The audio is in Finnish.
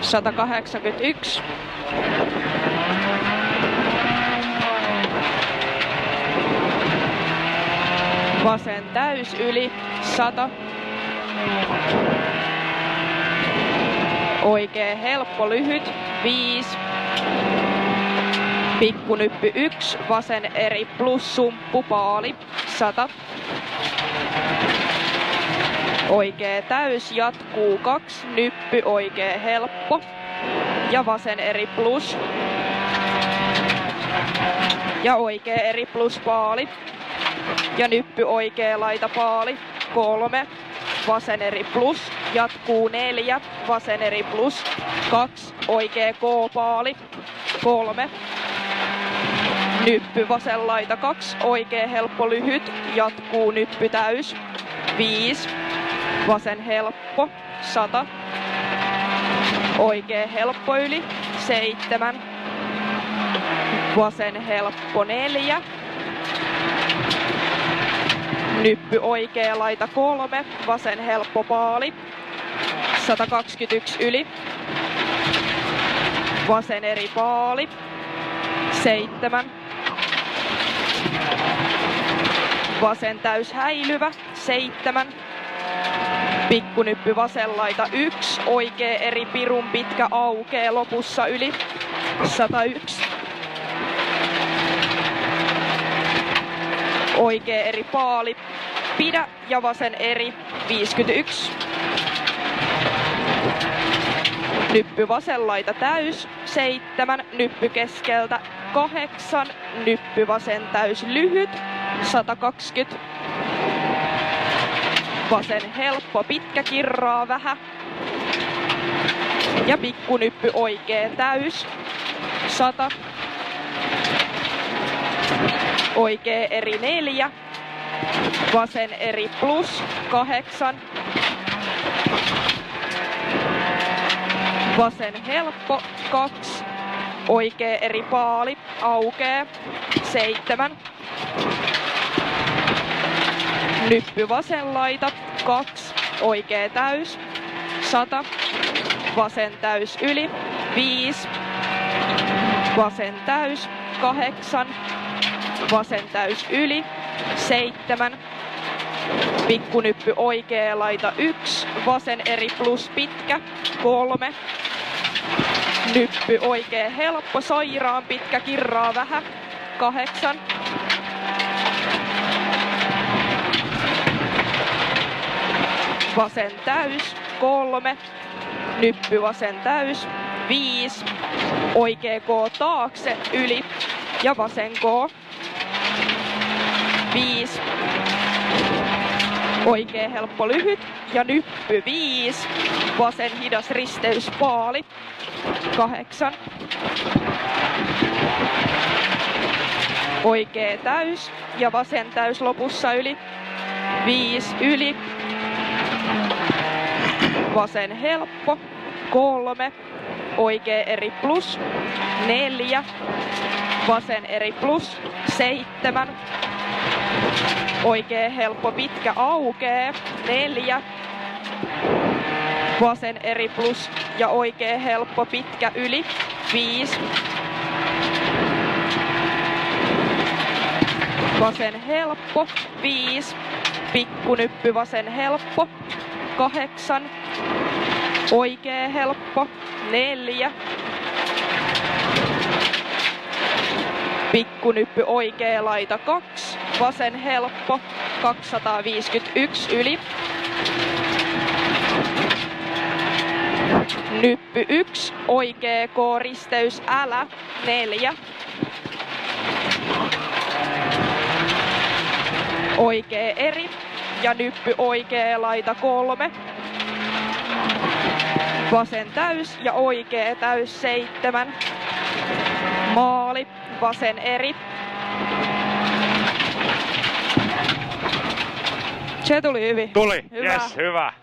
181. Vasen täys yli 100. Oikee helppo lyhyt 5. Pikkunyppy 1, vasen eri plus sumppu paali 100. Oikee täys jatkuu 2, nyppy oikee helppo ja vasen eri plus. Ja oikee eri plus paali ja nyppy oikee laita paali 3. Vasen eri plus, jatkuu 4, vasen eri plus, 2, oikee K-paali, 3. Nyppy vasen laita 2, oikee helppo lyhyt, jatkuu nyppy täys, 5. Vasen helppo, 100. Oikee helppo yli, 7. Vasen helppo 4. Nyppy oikee laita 3, vasen helppo paali, 121 yli. Vasen eri paali, 7. Vasen täys häilyvä, 7. Pikkunyppy vasen laita 1, oikee eri pirun pitkä aukee lopussa yli, 101. Oikee eri paali, pidä ja vasen eri 51. Nyppy vasen laita täys 7, nyppy keskeltä 8, nyppy vasen täys lyhyt 120. Vasen helppo pitkä kirraa vähän ja pikkunyppy oikee täys 100. Oikee eri 4, vasen eri plus 8, vasen helppo 2, oikee eri paali aukee 7, nyppy vasen laita 2, oikee täys 100, vasen täys yli 5, vasen täys 8, vasen täys yli 7, pikkunyppy oikee laita 1, vasen eri plus pitkä 3, nyppy oikee helppo sairaan pitkä kirraa vähän 8, vasen täys 3, nyppy vasen täys 5, oikee K taakse yli ja vasen K 5. Oikee helppo lyhyt ja nyppy 5. Vasen hidas risteys paali 8. Oikee täys ja vasen täys lopussa yli 5 yli. Vasen helppo 3. Oikee eri plus 4. Vasen eri plus 7. Oikee helppo pitkä aukee 4. Vasen eri plus ja oikee helppo pitkä yli 5. Vasen helppo 5. Pikkunyppy vasen helppo 8. Oikee helppo 4. Pikkunyppy oikee laita 2, vasen helppo 251 yli. Nyppy 1, oikee K-risteys älä 4. Oikee eri ja nyppy oikee laita 3. Vasen täys ja oikee täys 7. Maali, vasen eri. Se tuli hyvin. Tuli, hyvä. Yes, hyvä.